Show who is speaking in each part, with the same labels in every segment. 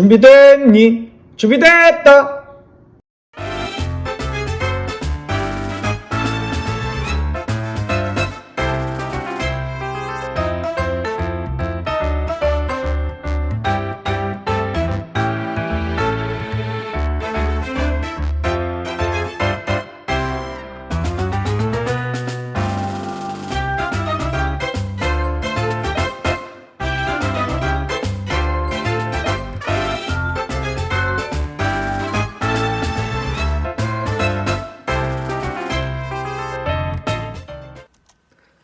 Speaker 1: 준비됐니? 준비됐다!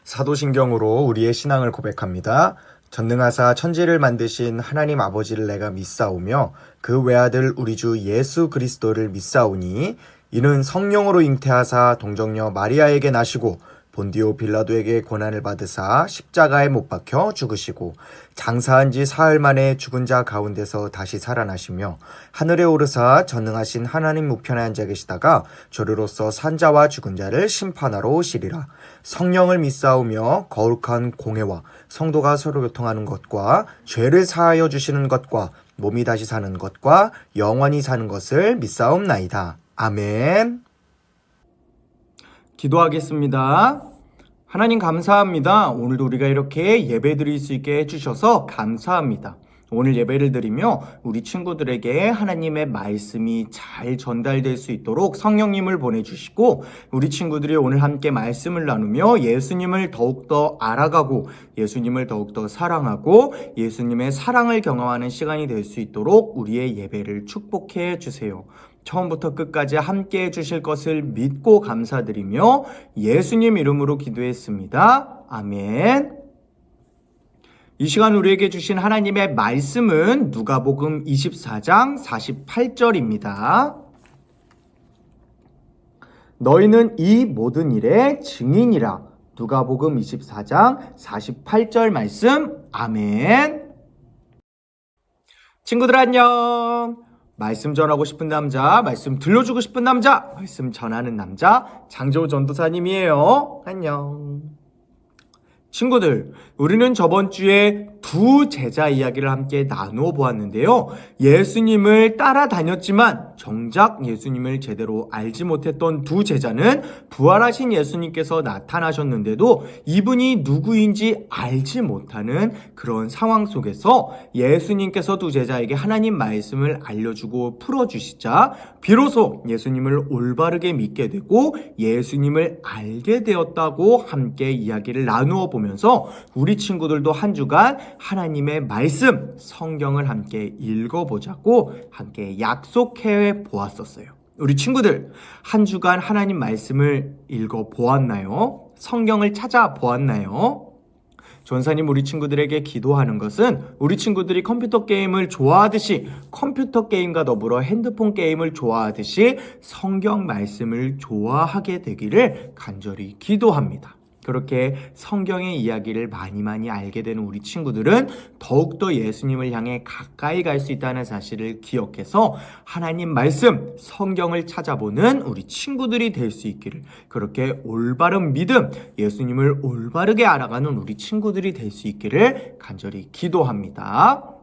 Speaker 1: 사도신경으로 우리의 신앙을 고백합니다. 전능하사 천지를 만드신 하나님 아버지를 내가 믿사오며 그 외아들 우리 주 예수 그리스도를 믿사오니 이는 성령으로 잉태하사 동정녀 마리아에게 나시고 본디오 빌라도에게 고난을 받으사 십자가에 못 박혀 죽으시고 장사한 지 사흘 만에 죽은 자 가운데서 다시 살아나시며 하늘에 오르사 전능하신 하나님 우편에 앉아 계시다가 저리로서 산자와 죽은 자를 심판하러 오시리라. 성령을 믿사오며 거룩한 공회와 성도가 서로 교통하는 것과 죄를 사하여 주시는 것과 몸이 다시 사는 것과 영원히 사는 것을 믿사옵나이다. 아멘. 기도하겠습니다. 하나님 감사합니다. 오늘도 우리가 이렇게 예배 드릴 수 있게 해주셔서 감사합니다. 오늘 예배를 드리며 우리 친구들에게 하나님의 말씀이 잘 전달될 수 있도록 성령님을 보내주시고 우리 친구들이 오늘 함께 말씀을 나누며 예수님을 더욱더 알아가고 예수님을 더욱더 사랑하고 예수님의 사랑을 경험하는 시간이 될 수 있도록 우리의 예배를 축복해 주세요. 처음부터 끝까지 함께 해주실 것을 믿고 감사드리며 예수님 이름으로 기도했습니다. 아멘. 이 시간 우리에게 주신 하나님의 말씀은 누가복음 24장 48절입니다. 너희는 이 모든 일의 증인이라. 누가복음 24장 48절 말씀. 아멘. 친구들 안녕. 말씀 전하고 싶은 남자, 말씀 들려주고 싶은 남자, 말씀 전하는 남자 장재호 전도사님이에요. 안녕. 친구들, 우리는 저번 주에 두 제자 이야기를 함께 나누어 보았는데요. 예수님을 따라다녔지만 정작 예수님을 제대로 알지 못했던 두 제자는 부활하신 예수님께서 나타나셨는데도 이분이 누구인지 알지 못하는 그런 상황 속에서 예수님께서 두 제자에게 하나님 말씀을 알려주고 풀어주시자 비로소 예수님을 올바르게 믿게 되고 예수님을 알게 되었다고 함께 이야기를 나누어 보면서 우리 친구들도 한 주간 하나님의 말씀, 성경을 함께 읽어보자고 함께 약속해 보았었어요. 우리 친구들, 한 주간 하나님 말씀을 읽어보았나요? 성경을 찾아보았나요? 전사님 우리 친구들에게 기도하는 것은 우리 친구들이 컴퓨터 게임을 좋아하듯이 컴퓨터 게임과 더불어 핸드폰 게임을 좋아하듯이 성경 말씀을 좋아하게 되기를 간절히 기도합니다. 그렇게 성경의 이야기를 많이 알게 되는 우리 친구들은 더욱더 예수님을 향해 가까이 갈 수 있다는 사실을 기억해서 하나님 말씀, 성경을 찾아보는 우리 친구들이 될 수 있기를, 그렇게 올바른 믿음, 예수님을 올바르게 알아가는 우리 친구들이 될 수 있기를 간절히 기도합니다.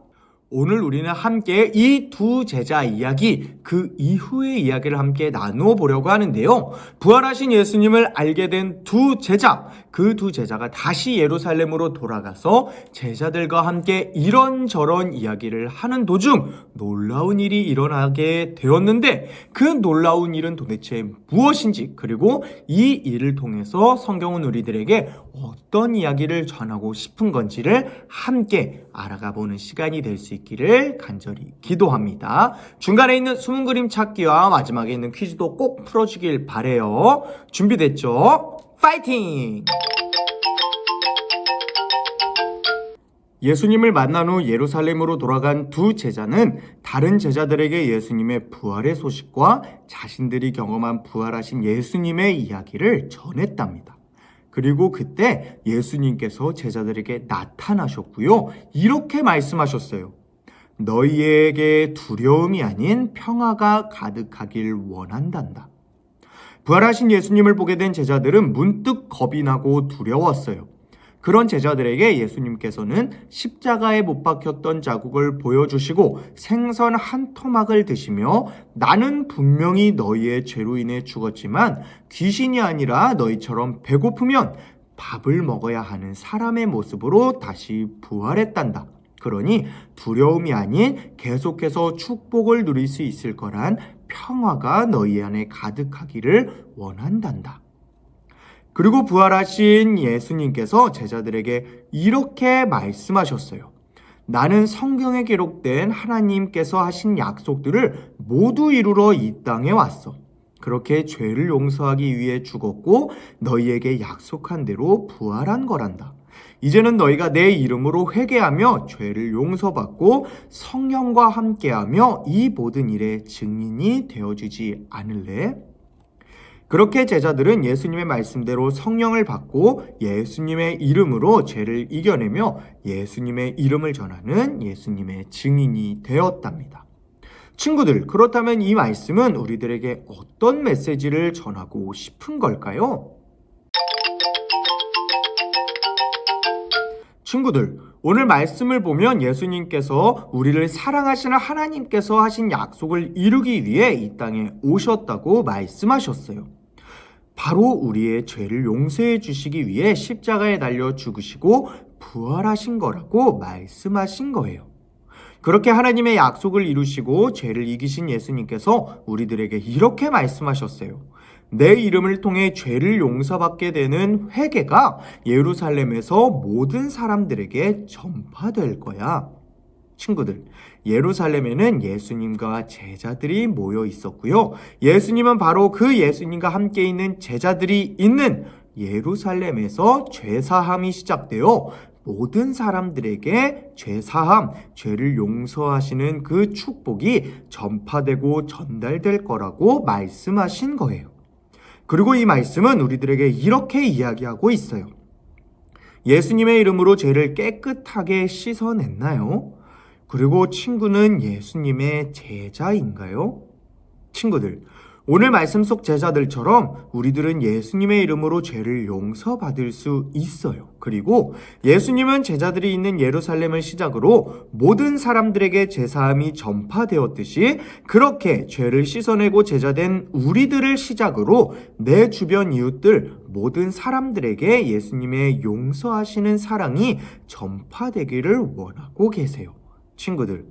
Speaker 1: 오늘 우리는 함께 이 두 제자 이야기, 그 이후의 이야기를 함께 나누어 보려고 하는데요. 부활하신 예수님을 알게 된 두 제자, 그 두 제자가 다시 예루살렘으로 돌아가서 제자들과 함께 이런저런 이야기를 하는 도중 놀라운 일이 일어나게 되었는데 그 놀라운 일은 도대체 무엇인지, 그리고 이 일을 통해서 성경은 우리들에게 어떤 이야기를 전하고 싶은 건지를 함께 알아가 보는 시간이 될 수 있기를 간절히 기도합니다. 중간에 있는 숨은 그림 찾기와 마지막에 있는 퀴즈도 꼭 풀어주길 바래요. 준비됐죠? 파이팅! 예수님을 만난 후 예루살렘으로 돌아간 두 제자는 다른 제자들에게 예수님의 부활의 소식과 자신들이 경험한 부활하신 예수님의 이야기를 전했답니다. 그리고 그때 예수님께서 제자들에게 나타나셨고요. 이렇게 말씀하셨어요. 너희에게 두려움이 아닌 평화가 가득하길 원한단다. 부활하신 예수님을 보게 된 제자들은 문득 겁이 나고 두려웠어요. 그런 제자들에게 예수님께서는 십자가에 못 박혔던 자국을 보여주시고 생선 한 토막을 드시며 나는 분명히 너희의 죄로 인해 죽었지만 귀신이 아니라 너희처럼 배고프면 밥을 먹어야 하는 사람의 모습으로 다시 부활했단다. 그러니 두려움이 아닌 계속해서 축복을 누릴 수 있을 거란 평화가 너희 안에 가득하기를 원한단다. 그리고 부활하신 예수님께서 제자들에게 이렇게 말씀하셨어요. 나는 성경에 기록된 하나님께서 하신 약속들을 모두 이루러 이 땅에 왔어. 그렇게 죄를 용서하기 위해 죽었고 너희에게 약속한 대로 부활한 거란다. 이제는 너희가 내 이름으로 회개하며 죄를 용서받고 성령과 함께하며 이 모든 일의 증인이 되어주지 않을래? 그렇게 제자들은 예수님의 말씀대로 성령을 받고 예수님의 이름으로 죄를 이겨내며 예수님의 이름을 전하는 예수님의 증인이 되었답니다. 친구들, 그렇다면 이 말씀은 우리들에게 어떤 메시지를 전하고 싶은 걸까요? 친구들, 오늘 말씀을 보면 예수님께서 우리를 사랑하시는 하나님께서 하신 약속을 이루기 위해 이 땅에 오셨다고 말씀하셨어요. 바로 우리의 죄를 용서해 주시기 위해 십자가에 달려 죽으시고 부활하신 거라고 말씀하신 거예요. 그렇게 하나님의 약속을 이루시고 죄를 이기신 예수님께서 우리들에게 이렇게 말씀하셨어요. 내 이름을 통해 죄를 용서받게 되는 회개가 예루살렘에서 모든 사람들에게 전파될 거야. 친구들, 예루살렘에는 예수님과 제자들이 모여 있었고요. 예수님은 바로 그 예수님과 함께 있는 제자들이 있는 예루살렘에서 죄사함이 시작되어 모든 사람들에게 죄사함, 죄를 용서하시는 그 축복이 전파되고 전달될 거라고 말씀하신 거예요. 그리고 이 말씀은 우리들에게 이렇게 이야기하고 있어요. 예수님의 이름으로 죄를 깨끗하게 씻어냈나요? 그리고 친구는 예수님의 제자인가요? 친구들, 오늘 말씀 속 제자들처럼 우리들은 예수님의 이름으로 죄를 용서받을 수 있어요. 그리고 예수님은 제자들이 있는 예루살렘을 시작으로 모든 사람들에게 제사함이 전파되었듯이 그렇게 죄를 씻어내고 제자된 우리들을 시작으로 내 주변 이웃들 모든 사람들에게 예수님의 용서하시는 사랑이 전파되기를 원하고 계세요. 친구들,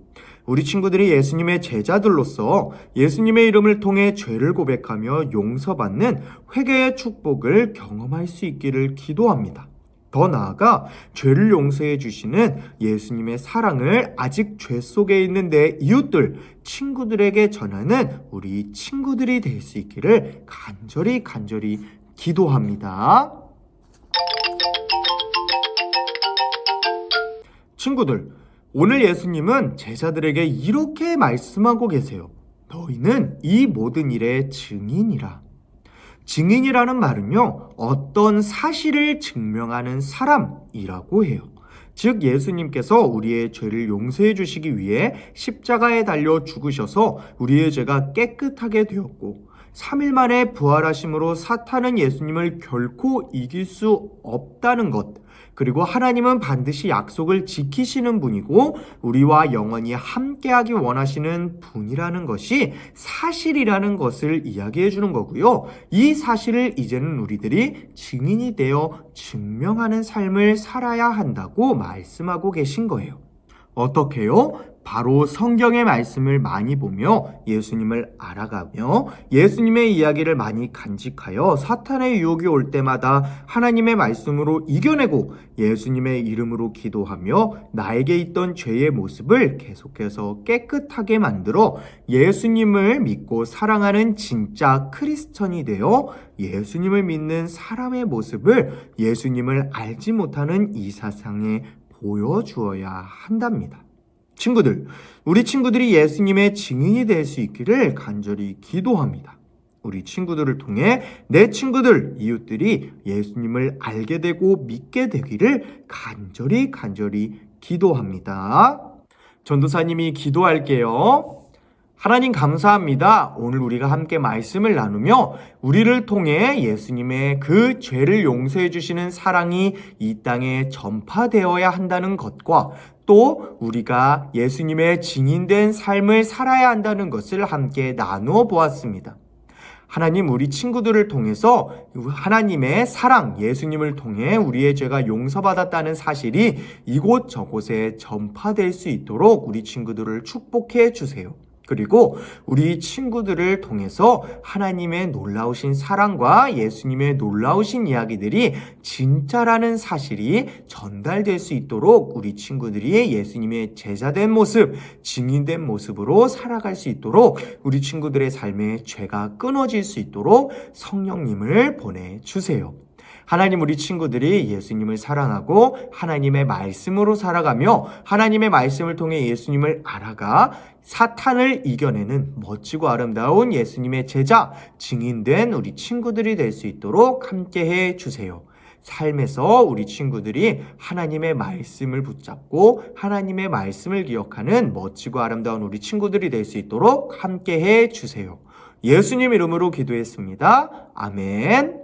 Speaker 1: 우리 친구들이 예수님의 제자들로서 예수님의 이름을 통해 죄를 고백하며 용서받는 회개의 축복을 경험할 수 있기를 기도합니다. 더 나아가 죄를 용서해 주시는 예수님의 사랑을 아직 죄 속에 있는 내 이웃들, 친구들에게 전하는 우리 친구들이 될 수 있기를 간절히 기도합니다. 친구들, 오늘 예수님은 제자들에게 이렇게 말씀하고 계세요. 너희는 이 모든 일의 증인이라. 증인이라는 말은요, 어떤 사실을 증명하는 사람이라고 해요. 즉 예수님께서 우리의 죄를 용서해 주시기 위해 십자가에 달려 죽으셔서 우리의 죄가 깨끗하게 되었고 3일 만에 부활하심으로 사탄은 예수님을 결코 이길 수 없다는 것, 그리고 하나님은 반드시 약속을 지키시는 분이고 우리와 영원히 함께하기 원하시는 분이라는 것이 사실이라는 것을 이야기해 주는 거고요. 이 사실을 이제는 우리들이 증인이 되어 증명하는 삶을 살아야 한다고 말씀하고 계신 거예요. 어떻게요? 바로 성경의 말씀을 많이 보며 예수님을 알아가며 예수님의 이야기를 많이 간직하여 사탄의 유혹이 올 때마다 하나님의 말씀으로 이겨내고 예수님의 이름으로 기도하며 나에게 있던 죄의 모습을 계속해서 깨끗하게 만들어 예수님을 믿고 사랑하는 진짜 크리스천이 되어 예수님을 믿는 사람의 모습을 예수님을 알지 못하는 이 세상에 보여주어야 한답니다. 친구들, 우리 친구들이 예수님의 증인이 될 수 있기를 간절히 기도합니다. 우리 친구들을 통해 내 친구들, 이웃들이 예수님을 알게 되고 믿게 되기를 간절히 기도합니다. 전도사님이 기도할게요. 하나님 감사합니다. 오늘 우리가 함께 말씀을 나누며 우리를 통해 예수님의 그 죄를 용서해 주시는 사랑이 이 땅에 전파되어야 한다는 것과 또 우리가 예수님의 증인된 삶을 살아야 한다는 것을 함께 나누어 보았습니다. 하나님 우리 친구들을 통해서 하나님의 사랑, 예수님을 통해 우리의 죄가 용서받았다는 사실이 이곳저곳에 전파될 수 있도록 우리 친구들을 축복해 주세요. 그리고 우리 친구들을 통해서 하나님의 놀라우신 사랑과 예수님의 놀라우신 이야기들이 진짜라는 사실이 전달될 수 있도록 우리 친구들이 예수님의 제자된 모습, 증인된 모습으로 살아갈 수 있도록 우리 친구들의 삶에 죄가 끊어질 수 있도록 성령님을 보내주세요. 하나님 우리 친구들이 예수님을 사랑하고 하나님의 말씀으로 살아가며 하나님의 말씀을 통해 예수님을 알아가 사탄을 이겨내는 멋지고 아름다운 예수님의 제자, 증인된 우리 친구들이 될 수 있도록 함께해 주세요. 삶에서 우리 친구들이 하나님의 말씀을 붙잡고 하나님의 말씀을 기억하는 멋지고 아름다운 우리 친구들이 될 수 있도록 함께해 주세요. 예수님 이름으로 기도했습니다. 아멘.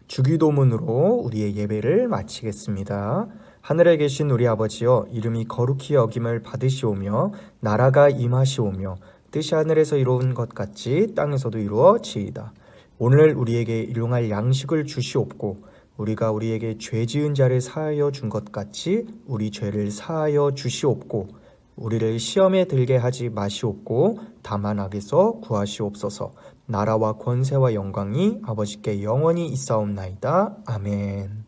Speaker 1: 주기도문으로 우리의 예배를 마치겠습니다. 하늘에 계신 우리 아버지여, 이름이 거룩히 여김을 받으시오며 나라가 임하시오며 뜻이 하늘에서 이루어진 것 같이 땅에서도 이루어지이다. 오늘 우리에게 일용할 양식을 주시옵고 우리가 우리에게 죄 지은 자를 사하여 준 것 같이 우리 죄를 사하여 주시옵고 우리를 시험에 들게 하지 마시옵고 다만 악에서 구하시옵소서. 나라와 권세와 영광이 아버지께 영원히 있사옵나이다. 아멘.